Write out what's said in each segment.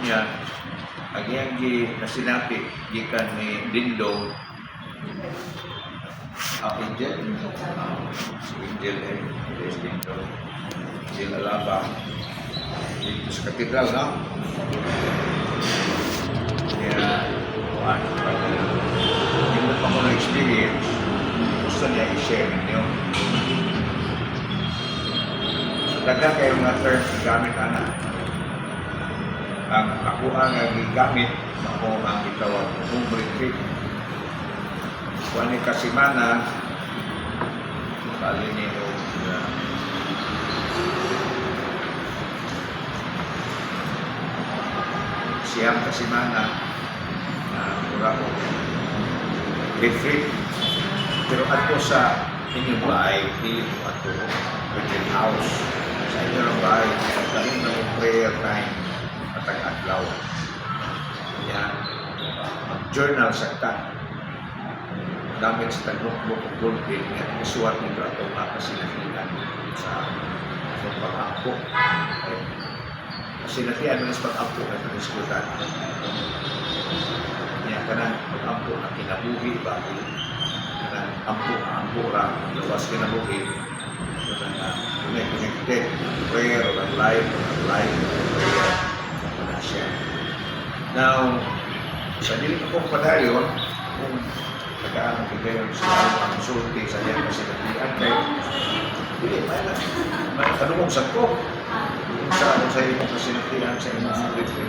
niya, agyang nasinapi, gikan ni Dindong, Angel, si Angel ay Dindong, sila labang, dito sa katedral, no? Kaya, hindi mo pa ko na-experience, gusto niya i-share ninyo. Daga kayo mga terms gamit ana. Ang ako ang gamit, ako ang itawag umbre trip. Kuan ni kasimana, bali niyo siyang kasimana na mura ko trip. Pero ato sa inyong bahay, hindi ko ato Virgin House. Sa inyong bahay, kaling na prayer time at ang adlaw. Yan. Journal sa ta. Gamit sa notebook o bulletin at isuwat nito ato mga kasinatian sa pag-apo. Kasinatian mo sa pag-apo at pag-iskutan. Yan ka na pag-apo na kinabuhi bago ampo ra luwas kinabuhi. Connected prayer or live prayer na siya. Now, sa dili ko kung padayon, kung nag-aanong kayo sa ang sulti sa niya kasi nag-ian kayo, hindi, may tanong sa ko. Kung sa iyo kasi nag-ian sa inyo sulti.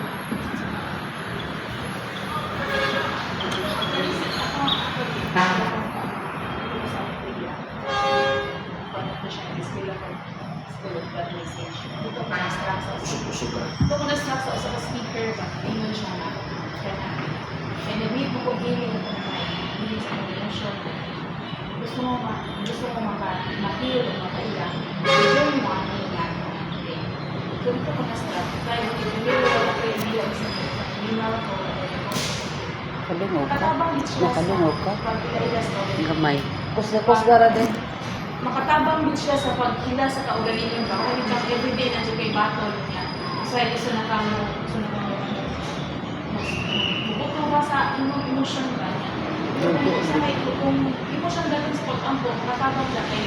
Usok-usok ka. Ito ko na-struck sa speaker ba? Ingon siya na. And then, may bukogili na hindi sa emotion. Gusto mo ma-feel o maka-iyak. Yung mo ang iyak. Kung ito ko na-struck, kaya hindi ko sa minaw ko. Kalungog ka? Nakalungog ka? Gamay. Kusgara din. Makatabang din siya sa pagkila sa kaugalingon ba? Kaya ito everyday na siya kay battle niya. So, gusto na kamo bukod mo ba sa inyong emosyon ba niya? Kung emosyon dapat sa pag-ampo, makatabang siya kay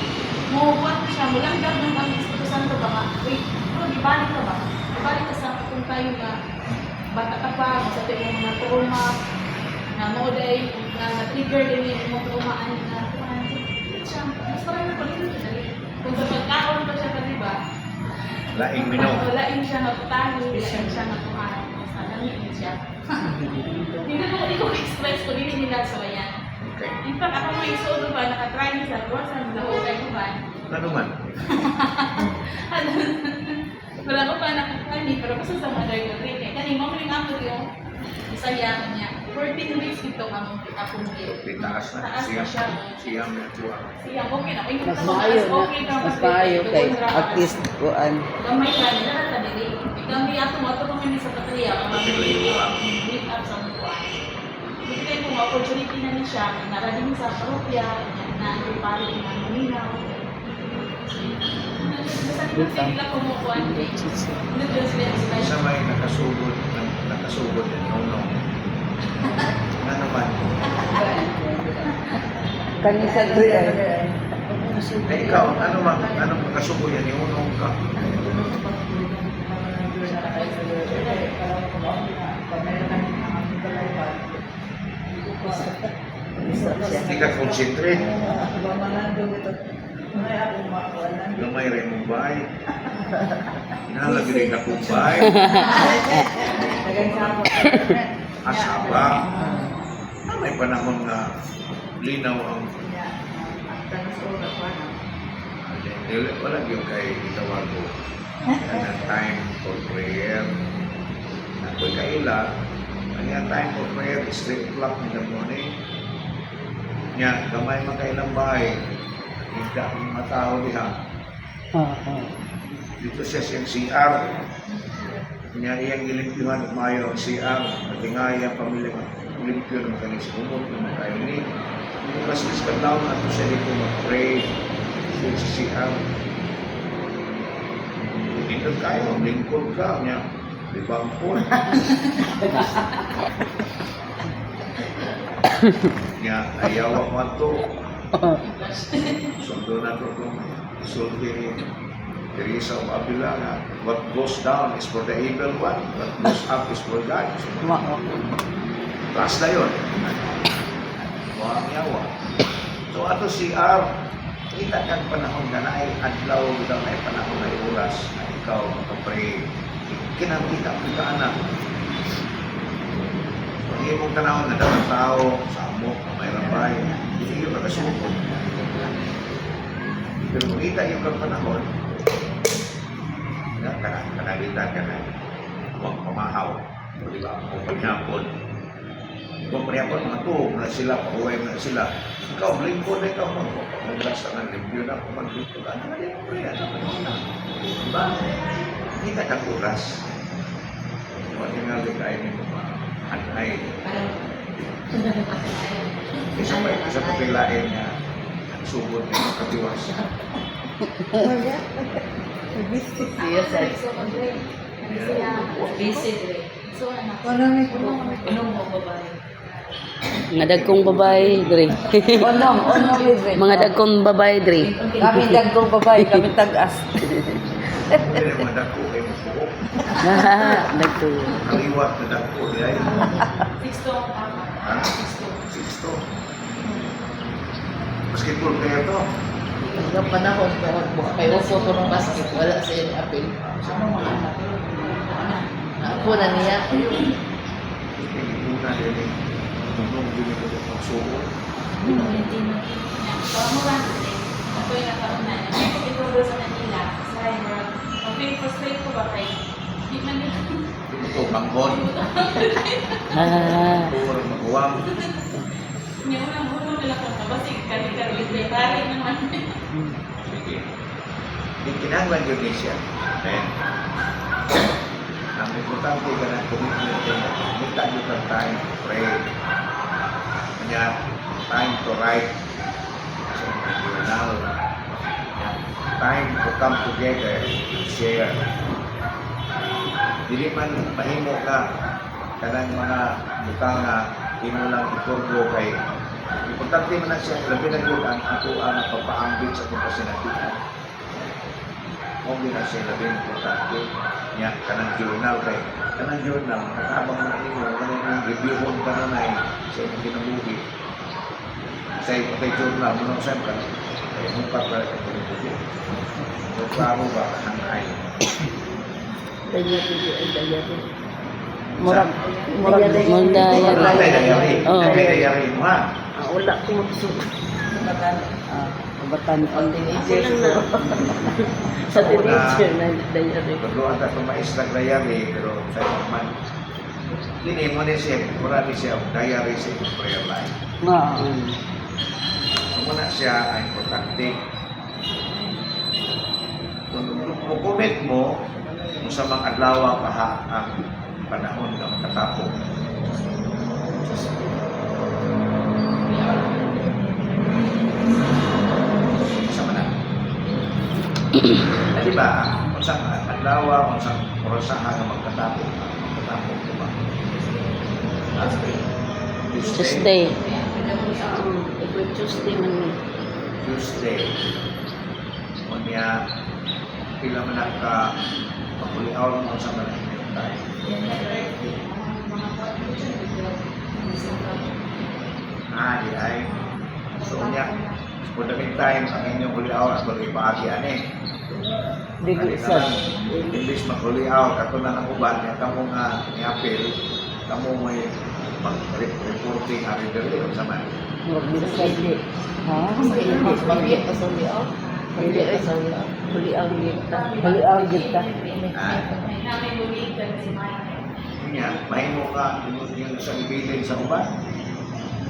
mahubuan siya, mulangdag ng kami sa santo ba nga? Wait, pero ibalik ka ba? Ibalik ka sa kung tayo na bata ka pa, sa tayo mga trauma, na moday, na na-trigger din yung mga traumaan na kung sa pagkaon pa siya pa, diba? Laing minaw. Laing siya nagtago, laing siya natuhan. Mas nalamin siya. Hindi ko express ko, hindi nila so yan. Okay. In fact, ako may isuod ba, nakatry niya sa buwan sa lahugay ko ba? Ano man? Wala ko pa nakatry, pero kasi sa mother ko rin. Kani mo rin ako yung isaya niya. 14 weeks ito ang akong gift. Taas na. Taas na siya. Siyam na tuwa. Siyam, okay na. Mas maayo na. Mas maayo kay at least kuan. Gamay ka nila na tadili. Kami ato mo hindi sa patriya. Meet up sa buwan. Hindi kayo kung opportunity na niya siya. Narading sa parokya. Na yung pari na maminaw. Basta hindi sila kumukuan. Isa may nakasugod na nung na naman. Kanisa doy ay. Ikaw, ano makasubo yan? Yung unong ka? Hindi ka concentrate. Gamay rin mong bahay. Nalagi rin na kong bahay. Asaba. May panahon na linaw ang wala yung kay itawag ko. Ang time for prayer. Ako'y kaila. Ang time for prayer is 3 o'clock in the morning. Nga, gamay makailang bahay. Hindi ang mga tao diha. Dito siya siyang CR. Nga iyang ilimpyuhan at mayo ang CR. At nga iyang pamilya limpyo na makaling sa umot na makain ni. Mas iskataw na ito siya dito mag-pray. Dito sa CR. Dito kayo, lingkod ka. Nga, Ibang po. Nga, ayaw ako man to. Sundo na to itong sulti ni Teresa of Avila nga, what goes down is for the evil one, what goes up is for God. Taas na yun. Huwag yawa. So ato si R, kita kang panahon na ay adlaw daw ay panahon ay oras na ikaw magpapray. Kinakita ko ka anak. Pag imong tanawon na daw ang tao sa amok na may rabay, hindi yung makasukot. Pero kung kita yung kang panahon, kanalita ka na huwag pamahaw. O diba? Kung paghapon, kung paghapon mga tuog na sila, pauwi na sila, ikaw, lingkod na ikaw mo. Kung basta ng limpyo na, kung maglingkod, ano na din mo rin, ano na. Diba? Kita ka oras. Kung tinggal din kayo nito, anay. Isa pa pilain niya, sugod niya ng katiwas. Siya sa Visit. So, anak. Anong mo babae? Mga dagkong babae, Dre. Onong libre. Mga dagkong babae, Dre. Kami dagkong babae, kami tagas. Hindi naman dako kayo magpuko. Dagko. Kaliwat na dako niya. 6 to ang Ha? 6 to. Basketball kaya to. Hanggang panahon, kayo po ko ng basket, wala sa iyo apil. Ano mga anak? Ako na niya. Hindi muna din eh. Nung binito ko ng suko. Hindi na. Pamulan din. Ako yung nakaroon na. Ito doon sa Manila. Sa Emerald. Frustrate ko ba kayo? Hindi man nila. Ito, bangkon. Puro maguwang. Yung unang-uno nila kung nabasig. Kali-kali. Pare naman. Sige. Kinanglan yun ni siya. Then, ang importante ka ng commitment din na kumita nyo kang time to pray. Kanya, time to write. Sa mga journal. Time to come together and share. Dili man mahimo ka kanang mga butang na imo lang iturbo kay importante man na siya labi na yun ang ato ang papaambit sa itong kasinatian. Kung di na siya labi importante niya kanang journal kay kanang journal nakabang na imo kanang reviewon ka na na sa imong kinabuhi sa imong journal mo nang saan ka kaya mong para ka kinabuhi. So klaro ba ang ay Murag dayari. Oh. Dayari mo ha. wala ko magsuot. Batan ang teenager. Sa teenager na diary. Pagluan ka tumais na dayari, pero sa man, hindi mo na siya, marami siya, dayari sa iyong prayer life. Muna siya ay importante. Kung comment mo, kung sa mga adlaw kaha ang panahon na makatapos. Sama na. Diba, kung sa adlaw, kung sa orasahan na magkatapos, diba? Tuesday. Tuesday man ni. Tuesday. Kunya, pila man ka pakuliaw mo sa mga tayo. Di ay. So, kunya, for the meantime, ang inyong kuliaw at mag-ipaagi ani. Imbis magkuliaw, kato na ng uban, yung kamo nga ni-appeal, kamo may mag-reporting ari dali o sa man. Hindi. Ha? Hindi. Bakit pa sa liaw? Hindi ay sa liaw. Huliaw kita. Huliaw kita. Namin lumiig ka na si Maya. Kanya, mahimo ka yung sa ibilin sa uban.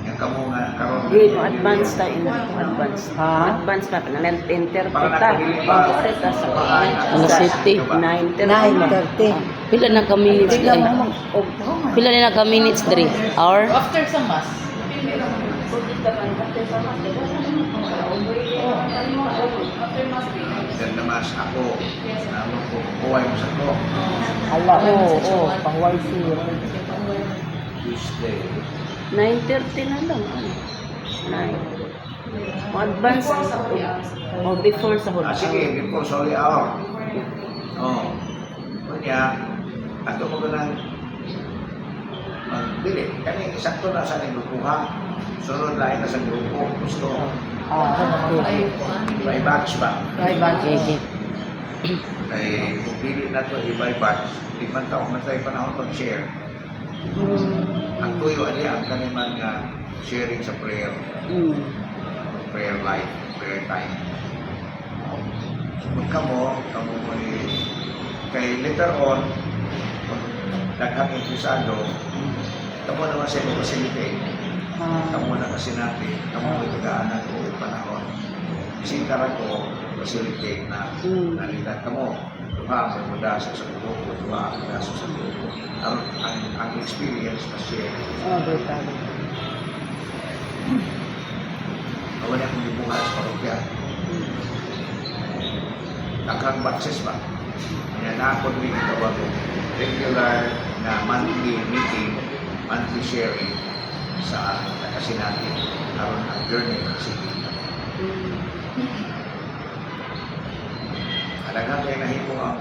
Yung kamo nga karon. Di mo advance ta ina advance. Ha? Advance pa na enter Para ta. nakabili pa. Enter sa Alas 7, 9:30. Pila na ka minutes ay. Pila na ka minutes Dre? Hour? After sa mass. After mas Then naman ako, na magkukuhay mo sa ko. Ala, oo, pahuway siya. Tuesday. 9:30 na lang. Ano? 9. Advance. O before sa Ah, sige, before sorry hour. Oh. Kanya, ato mo ka ng magbili. Kani, sakto na sa ating grupuha. Sunod lain na sa grupo. Gusto. Okay. By batch ba? Right back, Okay. Kaya kung pili na ito, by batch. Di man taong man tayo panahon pag-share. Ang tuyo niya, ang kaniman nga sharing sa prayer. Prayer life, prayer time. So, kamo mo kay later on, kung daghang interesado, kamo naman sa mga facilitate. Kamo na kasi natin, kamo mo itagaanan ko panahon. Bisita ko, facilitate na nalita kamo. Duha, may madasa sa grupo, duha, madasa sa grupo. Ang experience na share. Kawan yang dibuhat sa parokya. Daghang batches ba? Kaya naakot rin ito regular na monthly meeting, monthly sharing sa kasi natin karon ang journey ng city. Daghang kayo nahimo ang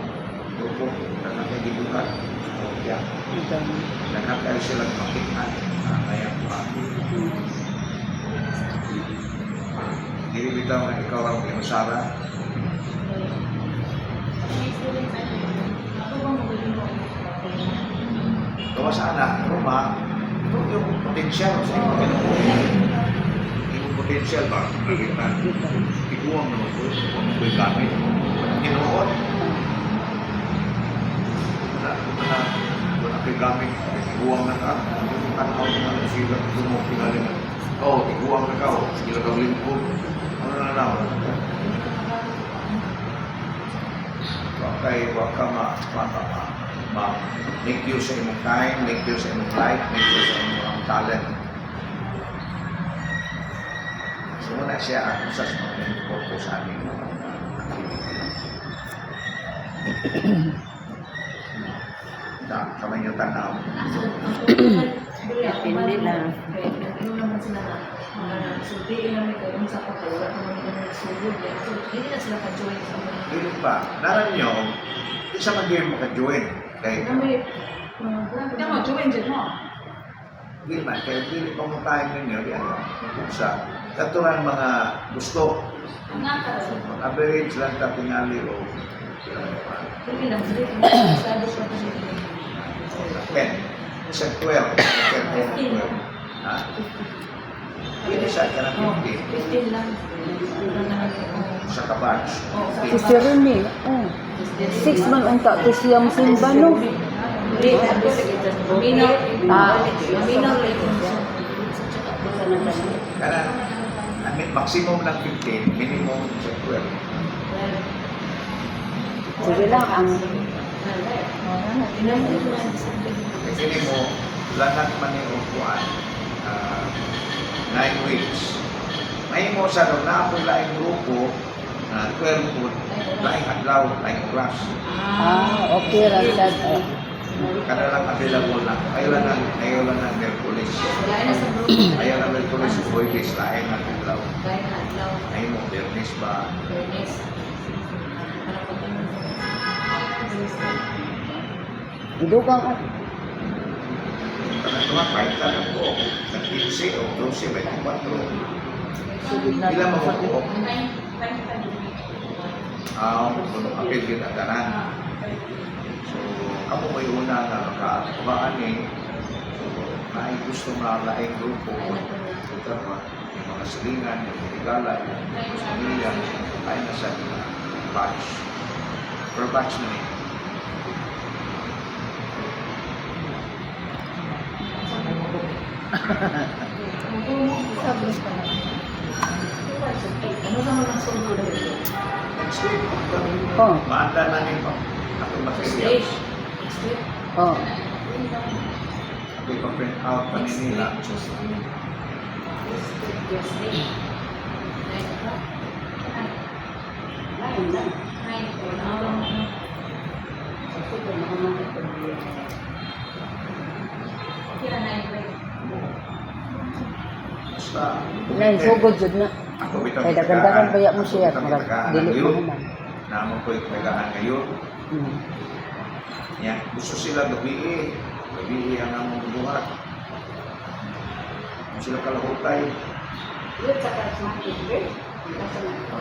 grupo, daghang kayo gibuhat sa parokya. Daghang kayo silang makitaan ngayang buwan. Dili bitaw nga ikaw ang pinusara. Gawa sa anak, Roma, ito yung potensyal sa iyong kinukuha. Yung potensyal ba? Nakita, iguang naman po, kung ako'y gamit. Kinukuha. Kung ako'y gamit, iguang na ka. Yung tanaw na sila, tumok pinalin. Oh, iguang na ka, sila kang lingkod. Ano na naman? Okay, wag ka make use sa imong time, make use sa imong life, make use sa imong talent. So, muna siya ang usas ng purpose sa aming activity. Kamay niyo tanaw. Hindi lang. Ano naman sila na sulti lang ito yung sa pagkawa kung ano yung sulod yan. So, hindi na sila ka-join sa mga Dili pa, naran niyo, isa mag-game maka-join. Kaya, Hindi mo, join dyan mo. Hindi man, kaya pili pa mo tayo ninyo, di ano, sa katulang mga gusto. Ang nga Average lang ta tingali o hindi lang, hindi lang. Sabi ko kasi 10. Isa 12. 10, 12. Ha? Pwede siya ka ng 15. 15 lang. Sa kabatch. Si Sir Remy, 6 man ang tato siyang simba, no? Minaw. Ah. Minaw lang. Kaya, maximum lang 15, minimum sa 12. Sige lang, ang... Kasi hindi mo, lahat man yung upuan, 9 weeks. May mo sa doon na ako laing grupo, 12 foot, laing adlaw, laing oras. Okay, Rasad. Kada lang available lang. Ayaw lang ng Merkulis. Ayaw lang Merkulis, Huwebes, laing ang adlaw. Ayaw mo, Bernes ba? Idugang at... Mga kahit ka lang po, sa 15 o 12, 24. Ilan mo po? Kung apil yun ang tanan. So, ako may una na makakabaan So, may gusto nga laing grupo. Ito ba? Yung mga silingan, yung maligala, yung pamilya, ay nasa batch. Per batch na rin. Ano naman ang sulod dito? Next week, Oh, maanda na rin po. Ako material. Stage. Stage. oh. Ako ipa-print out pa ni nila. Yes, yes. Lain lang. Kira 9 grade. Basta, Nay, sugod jud na. ako bitaw Kay dagan-dagan baya mo siya, murag dili mo man. Naman ko yung tagaan ngayon. Hmm. Yan, gusto sila gabi ang among buhat. Kung sila kalahutay.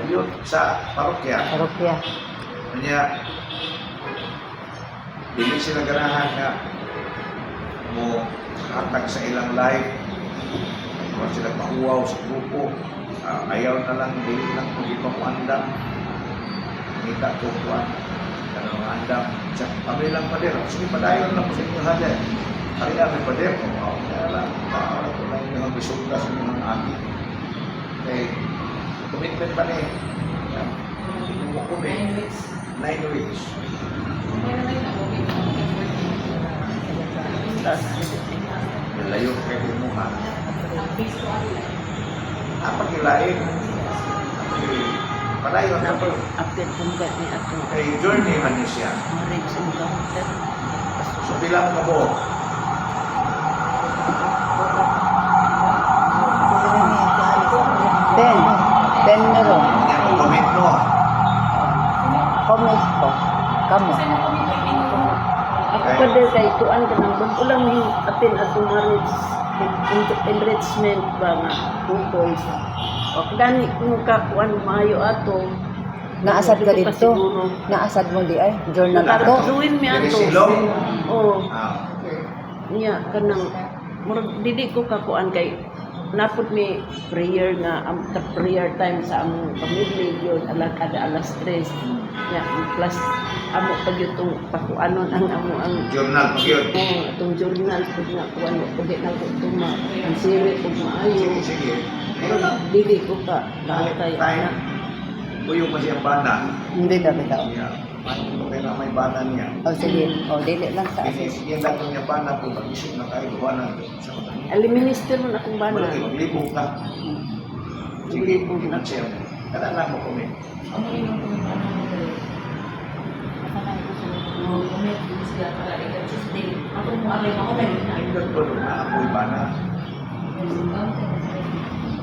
Yun, sa parokya. Parokya. Kanya, dili sila ganahan nga mo hatag sa ilang life. Kung sila pahuwaw sa grupo. Ayaw na lang, dili lang kung ipapandam. Kita ko kuwan. Ano nga andam. Kami lang pa din. Sige, padayon lang po sa inyo hadir. Hari kami pa din. Kaya lang, para ko lang yung resulta sa inyong aki. Okay. Commitment pa niya. Kumukumin. 9 weeks. 9 weeks. Meron na yun ako. Nalayo kay Kumuha. Ang base ko ano lang. Pagilain. Padayon na po. Update kung gani ako. Kay journey man niya siya. Marriage and counter. So bilang ka mo. Ten meron. Yan ang commit mo. Comment ko. Kamo. Kasi mo kami kay Pino. Ako pa din kay tuan ka nang ulang yung atin at marriage enrichment ba nga bukol sa. O dani kung kakuan maayo ato. Naasad ka Dito pa dito? siguro. Naasad mo di ay? Journal Para ako? tuwin mi Diri ato. silong. Oo. Ah. Niya kanang murag dili ko kakuan kay napod mi prayer nga am prayer time sa among pamilya yun kada alas 3 ya plus amo pag itong pakuanon ang amo ang Journal mo yun. itong journal pag nga kuan mo pag na ko tuma ang siri pag maayo Sige, sige. pero dili ko ka lahatay Time. na Uyong kasi ang bana. Hindi na bitaw. Niya. Paano kaya na may bana niya? O sige. O dili lang sa Kasi asin. yung dato niya bana kung mag-isip na tayo, gawa na. Sa mga aliminister mo na akong bana malaki, maglibong ka. Sige, Maglibong na. siya. Kada lang mo kami. Ang inyong kung ano mo dali. Comment din sila para ikaw Tuesday. Ako mo alay ako dali na. Ay, doon doon na ako'y bana.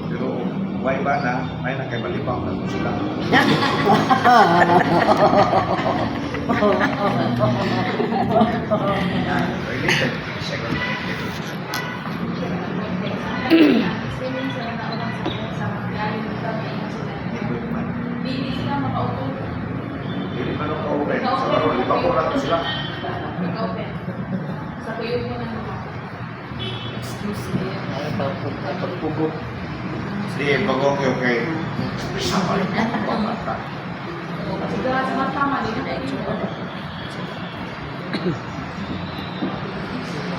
Pero, why bana? May na kay malibang na kung sila. Related. Second Swimming sila na ulang sa lalim ng gabi. equipment. Hindi sila makaupo. Hindi man ako open. Sa laro, liba ko lang sila. Mag-open. Sa kuyog mo na naman. Excuse me. pagpugot Hindi, bagong yung kay. Sama rin ang pamata. Sigara sa matama, di na tayo.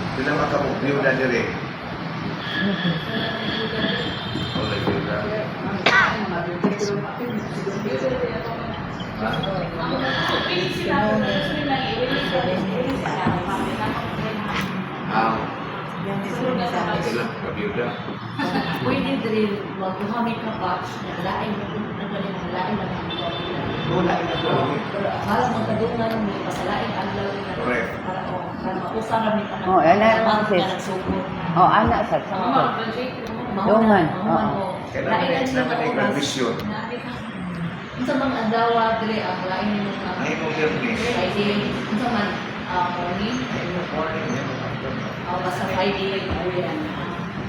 Hindi na makapag-view na dire. Wala yun na. Ha? Pilit sila, swimming lang, i-release sila. Sunod na sa Hindi bago. lang, mag-view na. Pwede din mag-hamit ka batch na lain na galing ang lain na Wala yun na to. para magkadungan ni pasalain ang lawin na Correct. para mausaran ni Oh, yan na, sis. nagsugod. O anak sa Mama, sakto. budget. Doman, Kailangan na naman ay gravisyon. Unsa bang adlaw dire ang lain ni mga Ay, mo Biyernes. Friday, unsa man morning Morning, afternoon. basta Friday uyan.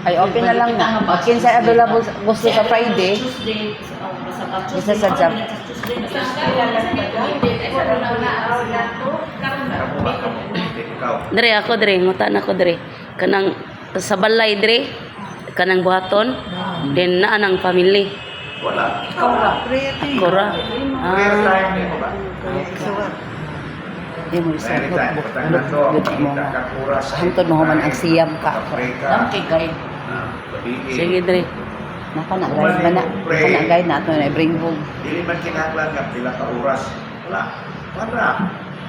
Ay, open na lang na. O, kinsa available gusto sa Friday. Tuesday, basta pa Isa sa job. Tuesday, Sa kailan lang pag-ibig, ay sa lunaw na ang lato. Karoon na. Kamu ba ka mo? Ikaw. Dire ako dire, ngutan ako dire. Kanang sa balay dire, kanang buhaton, then naa nang family. Wala. Kora. Prayer time niyo ba? Di mo isa. Prayer time. Patang na to. Kita ka oras. Hantod mo man ang siyam ka. Pray ka. Dangkay kay Gabi. Sige dire. Naka na, guys. Naka na, guys. Nato na, bring home. Dili man kinahanglan nga pila ka oras. Wala. Para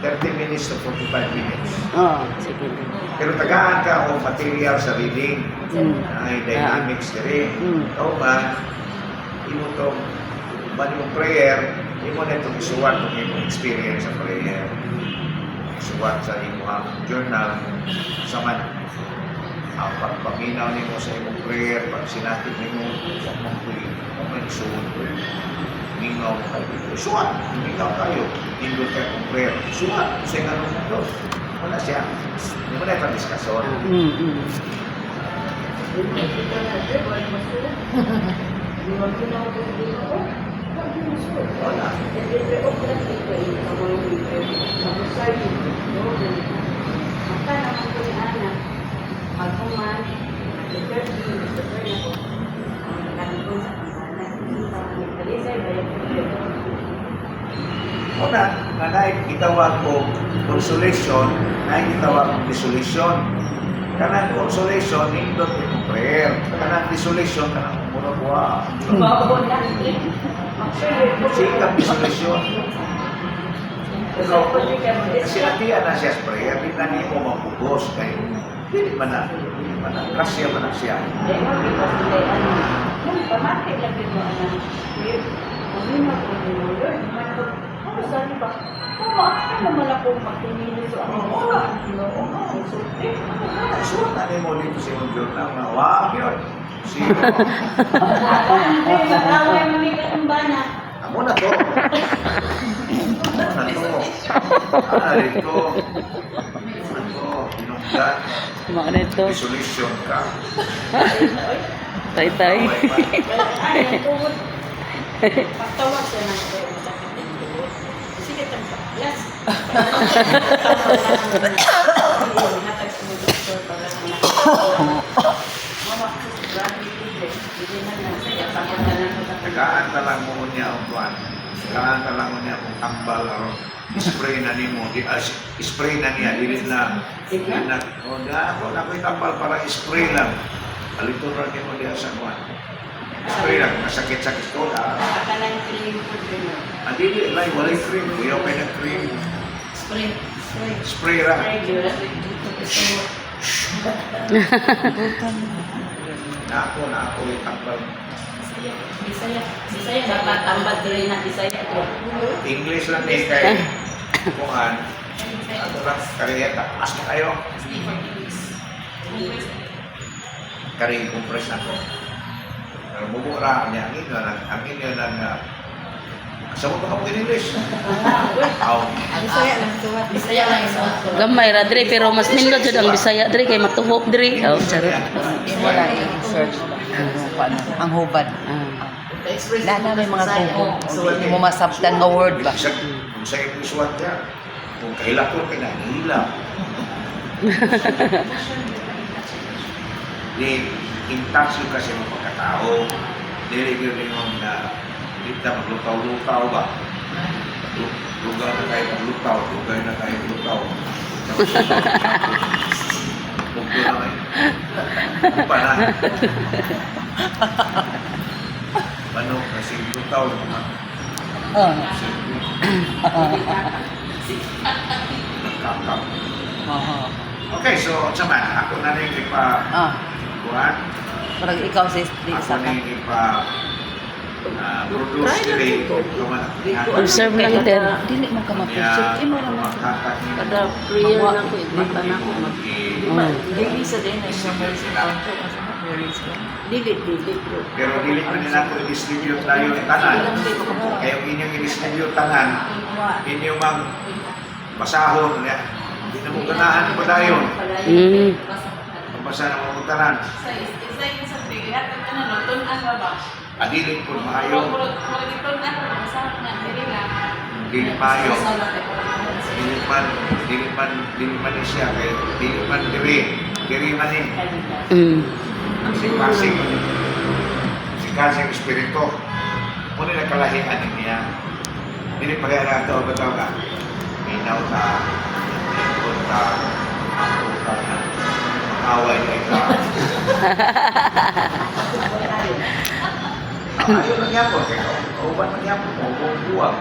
30 minutes to 45 minutes. Oh. Sige dire. Pero tagaan ka o material sa reading. Ay dynamics diri. Mm. Ikaw man, imutong man yung prayer, Imo na itong isuwat kung imong experience sa prayer. Isuwat sa imong journal sa man ang pagpaminaw nimo sa imong prayer, pag sinatid nimo sa imong prayer, kung may isuwat ko, mingaw mo kayo. Isuwat, mingaw kayo, indot kayo kong prayer. Isuwat, sa nga nung mundo. Wala siya. Hindi mo na itong diskasyon. Wala. Una, nga naik itawag ko consolation, naik itawag ko resolution. Kanang consolation, nindot itong prayer. Kanang resolution, kanang umura-buwa. Sikap resolution. Kasi natiyan na siya sa prayer, di na niyo mapugos. Kaya, hindi man na. Grasya man na siya. Suot na ni mo dito sa iyong journal na, wow, yun. Sino? Amo na to. Amo na to. Rito. Amo na to. Pinunggan. Mga nito. Resolution ka. Tay-tay. Pagtawag siya ng sige, tanda. Yes. Tagaan ka lang mo niya ang kuwan. Tagaan ka lang mo niya kung tambal o spray na ni mo. Spray na niya. Dili na. O na ako na ko'y tambal para spray lang. Alituran niya mo diya sa kuwan. Spray lang. Masakit-sakit ko na. Dili lang. Walay cream. Kuya pa na cream. Spray lang. Na ako yung tambal. Bisaya dapat tambad rin na Bisaya ito. English lang eh kay kuhan. Ano lang, kariya, taas mo kayo. Karing compress na ko. Pero bubura niya, ang inyo lang, kasama ko kapag in English. Aw. Bisaya lang isuot ko. Gamay ra dre pero mas nindot jud ang Bisaya dre kay matuhop dre. Oh, charot. Imo lang i-search ang hubad. Na may mga kung hindi mo masabtan nga word ba? Kung sa iyong isuwat niya, kung kahilak ko, kinahilak. Di, in touch yung kasi mga pagkatao. Dili yung na kita maglutaw-lutaw ba? Lugar na kayo maglutaw, lugar na kayo maglutaw. Pugto na kayo. Apa na? Manok kasi lutaw yung mga nagkakap. Okay, so saman, ako na rin ipa buwan. Parang ikaw sa Ako na rin ipa produce dili ko Observe lang din. dili man ka ma-picture. Imo ra man. Kada prayer na ko, mata na ko. Dili sa din ay Dili. pero dili pa nila ko i-distribute tayo ng tanan. Kaya kung inyong i-distribute tanan, inyong mang pasahon niya. Hindi na mong ganahan pa dayon. Pagpasa na mong tanan. Sa isa sa bigat at tunan ba? Adilin po maayo. Tunan ba sa na nila. Dili maayo. Dili man siya. Kaya dili man diri man eh. Si kasing espiritu. Muna nakalahian niya. Dili pa kaya ito, bataw ka. Minaw ta, ikot ta, ako ta, away na ika. Ayaw nagyapon, kaya kauban nagyapon, kung buwag.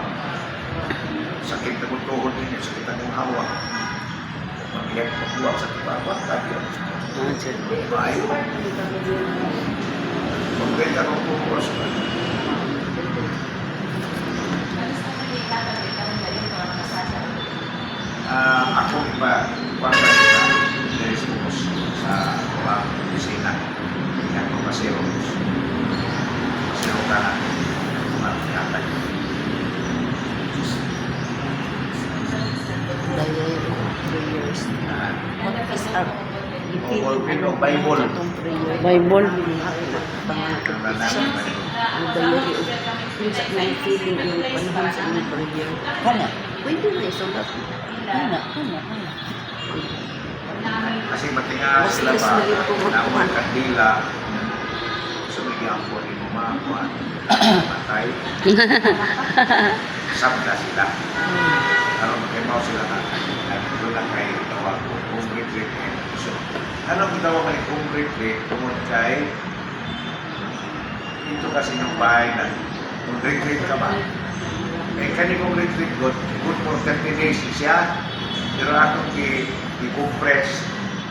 Sakit na kong tuhod ninyo, sakit na kong hawa. Magyap na buwag sa tibawan, kaya ayaw. Pag-break ako po, ako iba pagka kita nilipos sa mga opisina yan ko pasero ka na magkatay Diary of prayers. What is our Bible. Bible. ang nanay Ang diary of kung sa may feeling yung panahon sa aming prayer. Kana. Pwede na isulat. Kana. kasi matinga sila pa naman kandila sumigyan po ni mamakuan matay sabda sila ano magkaimaw sila na wala kay tawag ko concrete rate so ano ang tawag kay concrete rate tungod kay ito kasi yung bahay na concrete rate ka ba eh kani concrete rate good for 30 days siya pero atong i-compress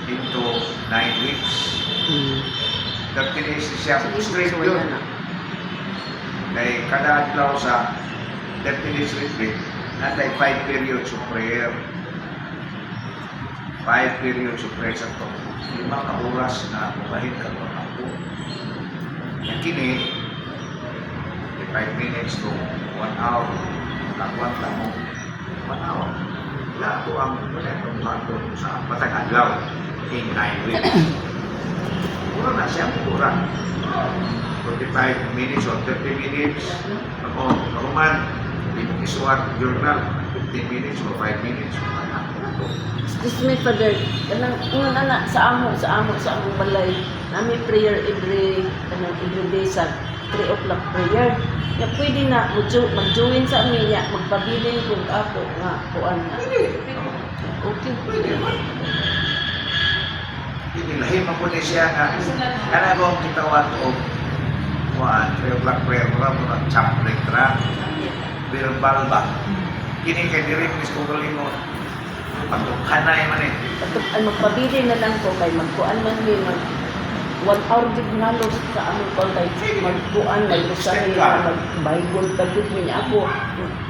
into 9 weeks 30 days siya straight yun kay kada adlaw sa 30 days retreat natay 5 periods of prayer 5 periods of prayer sa to 5 ka oras na mabahid ka to ako yan kini 5 minutes to 1 hour kakwanta mo 1 hour lato ang lato sa matag adlaw in 9 weeks mura na siya mura 45 minutes or 30 minutes ako normal isuwat journal 15 minutes or 5 minutes Excuse me, Father. Kanang ingon ana sa among balay. Nami prayer every day sa 3 o'clock prayer. Ya pwede na mag-join sa amin ya magpabilin kung ako nga kuan na. Okay. pwede man hindi lahim ako ni siya nga kana ko ang kitawat o 3 o'clock prayer mo na chap letra verbal ba kini kay diri mis ko mo pagkanay man eh Patug ay magpabilin na lang ko kay magkuan man mi mag 1 hour gid nalo sa among kontay magkuan mag-rosary mag-Bible pagud mi ako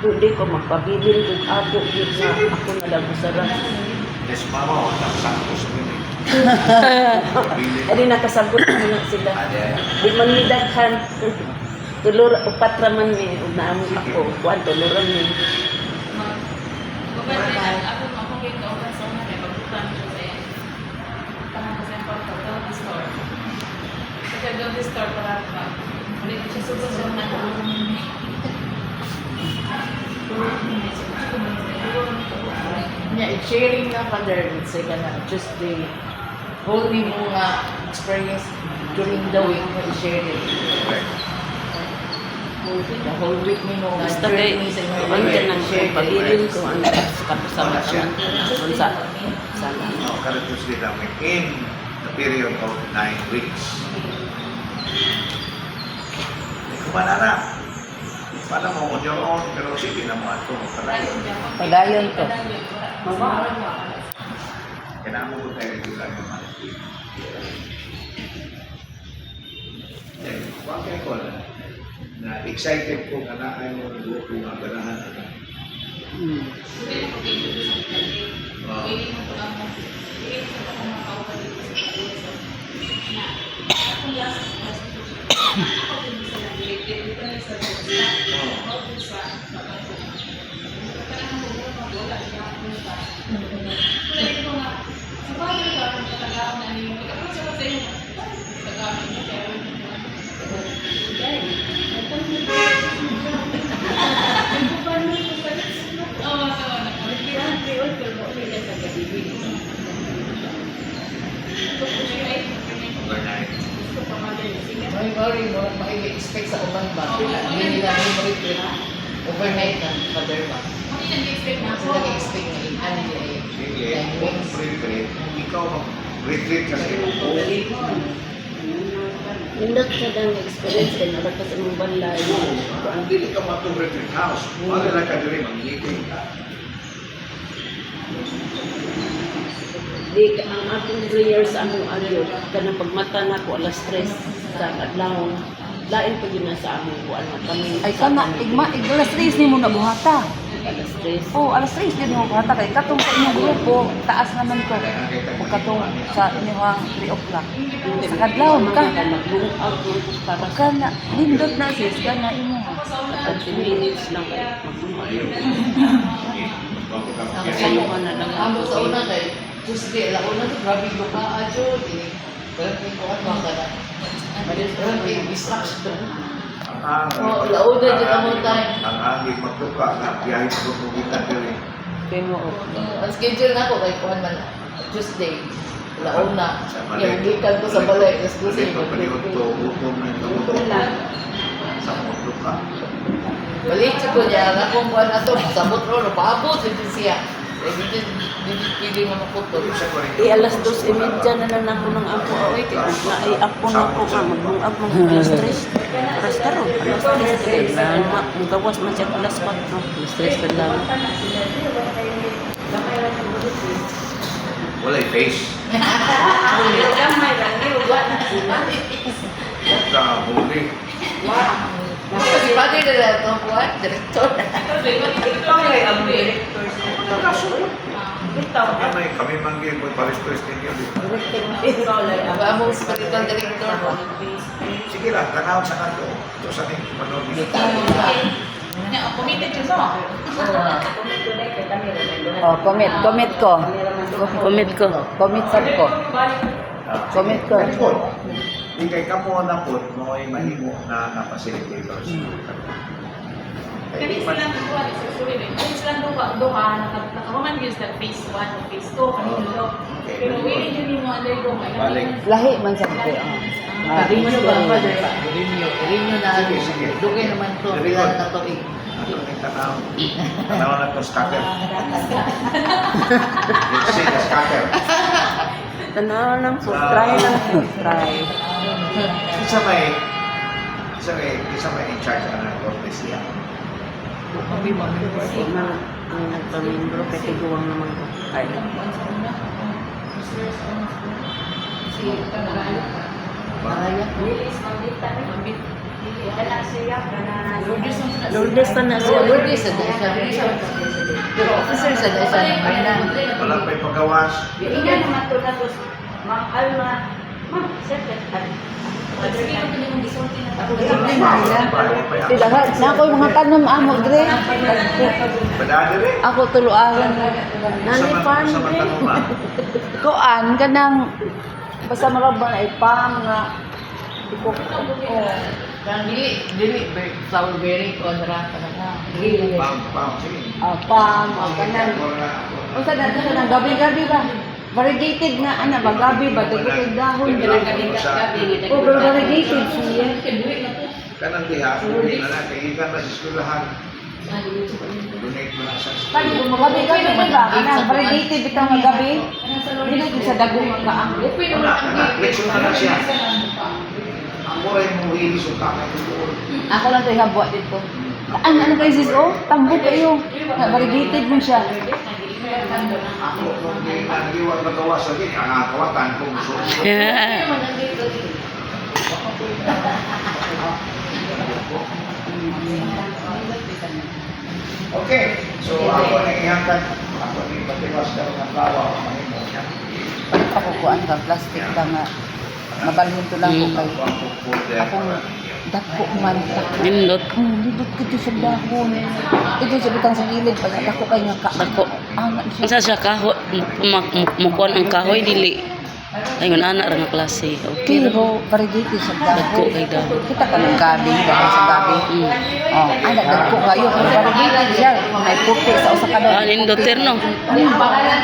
pwede ko magpabilin kung ako gid na ako na lang usara. yes mama wala sakto sa minute Ari nakasabot na sila. Di man mi daghan. Tulor upat ra man mi ug naamo ako. Kuan tuluran mi. Ako kay kauban sa una kay pagbutan ko sa yan. Tanang kasi ang pagkakal store. Kasi ang store para pa. Ulit siya subo sa una ko. Nya i-sharing na Father say kana just the whole mo nga experience during the week nga i-share it. The whole week mo nga Basta kay journey sa inyo kuan ka nang share it. pabilin ko ang kapasama tanan. Unsa? Sana. no karatos nila in the period of 9 weeks kumanara para mo on your own pero sige na mo ato Padayon to. kailangan mo tayo regular yung mga bakit ko na excited ko na ay mo nag-upo nga ganahan na overnight May mo maki-expect sa uban ba? Hindi nila mo retreat overnight na Father ba? Sila nag-expect na ano nila sige kung retreat ikaw mag-retreat kasi Nindot sa dang experience kay nabata sa imong balay. ang dili ka matong retreat house wala lang ka dili mag-meeting ka Di ang akong prayer sa among adyo kanang pagmata na ko alas 3 sa adlaw. Lain pa yun na sa among kuan na kami. Ay kana igma iglas ni mo na buhata. alas 3. Oh, alas 3 din mo kata kay katong sa inyong grupo, taas naman ko. O katong sa inyong 3 o'clock. Sa kadlaw ka. Mag-book out mo para Ka na lindot na sis ka na imo. 30 minutes lang kayo. Kayo ka na lang. Amo sa una kay Tuesday, la una to grabe ko ka ajo ini. Pero ko at mga kana. Pero kay distraction. Oh, launa dyan ang time. Ang angin magtuka na biyahe ko kung kita diri. Kaya mo, Ang schedule na ko kay kuhan man Tuesday. Launa. Yung gikan ko sa balay. Tapos ko Kasi sa pagpaliwan to, utom na ito. Sa magtuka. balik ko niya. Akong kuhan na to. Sabot ro. Paabot din siya. Hindi pili mo maputo. alas 2:30 na lang ako ng ako away. Kaya ako na ako ka, mag-book mo alas 3. Alas taro, alas 3. Magawas man siya alas 4. Alas 3 na lang. Wala face. Baka huli. Si Padre na lang ito kuhan. Direktor. Kami manggil mo pares-pares ninyo. Among spiritual director ko. Sige lang, tanaw sa kanto. Ito sa ning manood. Committed yun sa Oh, commit ko. Comment ko. Commit sab ko. Commit ko. Di kay kamo na po mo ay mahimo na facilitators. Kani silang duha, sorry din. Kani silang duha, nakaman yun sa phase 1 o phase 2, kanino. Pero willing yun yung undergo. Balik. Lahi man sa ko. Rinyo ba, Father? Rinyo na ano. Sige. Dugay naman to. Bilang na to eh. Ano ning tanaw? Tanaw na to scatter. Let's see the scatter. Tanaw lang po, try lang po, try. Isa may in charge na ng cortesia. Kasi man, ang nagpamindro, kaya tiguang naman ko. Ay, Maraya. Lourdes pa na So, siya. Lourdes sa siya. Pero officer sa isa ng Marina. Wala pa'y paggawas. Sila na ako yung mga tanom amo dre. Padada rin. Ako tuluaran Nani farm Sa din. matanuman. kuan kanang basta marabang ay pang nga ko Kang dili flower bearing ko na Dili. Pam, sige. pang kanang unsa na kanang gabi-gabi ba variegated nga ana ba gabi ba dagko kay dahon oh pero variegated siya Kanang diha, ulit na na, kay ikan na sa eskwelahan. Donate mo na sa Pag gabi-gabi ba kanang variegated bitaw nga gabi dili ko sa dagko nga kaang Leksyon na lang siya. Ako rin mo hilis yung kakay ko. ako lang to ihabwa dito ano kay sis oh tambok kayo nga variegated mo siya Ako, kung may nanggiwag na gawas sa akin, ang kawatan kung gusto. Yeah. Okay, so ako na ihangkan. Ako ni patiwas ka ng bawa, mahimo niya. ako kuan ka plastic ka nga mabalhin to lang ko kay akong dako man Nindot. didot ko sa dahon ito sa butang sa gilid pag dako kay nga ka Dako. angat siya Unsa siya kahoy, mukuan ang kahoy dili. Ayun anak ra nga klase. Okay ra. pero variegated sa Dako dahon kay dahon. kita ka ng gabi dahil sa gabi oh ana dako kayo pero variegated siya may puti sa usa ka Ah, nindot terno. Ang pangalan.